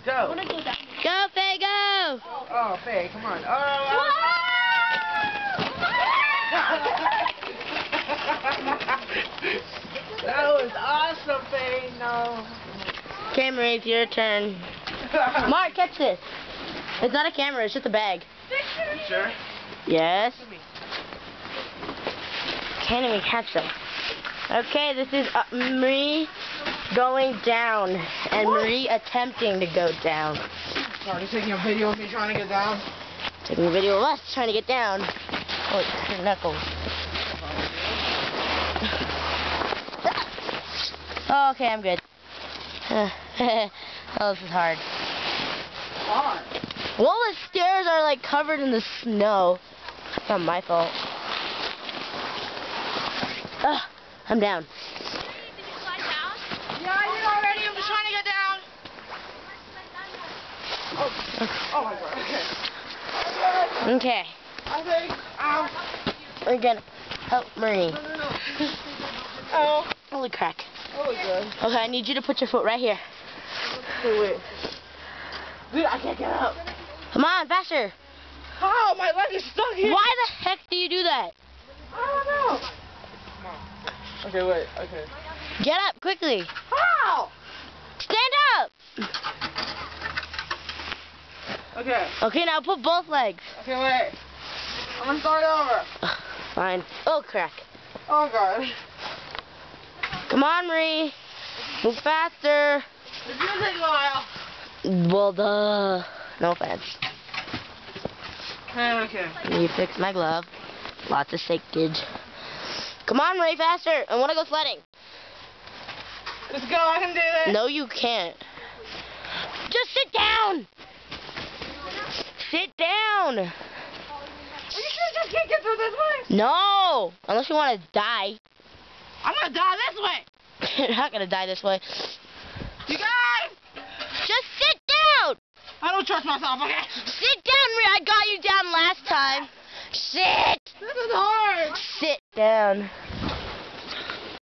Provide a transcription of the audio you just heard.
Go. Go, Faye, go! Oh, Faye, come on. That was awesome, Faye. No. Okay, Marie, it's your turn. Mark, catch this. It's not a camera, it's just a bag. You sure? Yes. Can't even catch them. Okay, this is Marie going down, and Marie attempting to go down. Sorry, taking a video of me trying to get down. Taking a video of us trying to get down. Oh, her knuckles. Oh, okay, I'm good. Oh, this is hard. Hard. Well, the stairs are like covered in the snow. It's not my fault. Ugh, I'm down. Did you slide down? Yeah, I did already. I'm just trying to get down. Oh my god. Okay. Okay, I think. we're gonna help Marie. No. Oh. Holy crack. That was good. Okay, I need you to put your foot right here. Wait. Dude, I can't get up. Come on, faster. Oh, my leg is stuck here. Why the heck do you do that? I don't know. Okay, wait. Okay. Get up, quickly. How? Stand up. Okay. Okay, now put both legs. Okay, wait. I'm gonna start over. Ugh, fine. Oh, crack. Oh god. Come on, Marie. Move faster. It's gonna take a while. Well, duh. No offense. Okay. You fix my glove. Lots of shakage. Come on, Marie, faster. I want to go sledding. Let's go. I can do this. No, you can't. Just sit down. Sit down. Are you sure you just can't get through this way? No. Unless you want to die. I'm gonna die this way. You're not going to die this way. You guys! Just sit down. I don't trust myself, okay? Sit down, Marie. I got you down last time. Sit. This is hard. Sit down.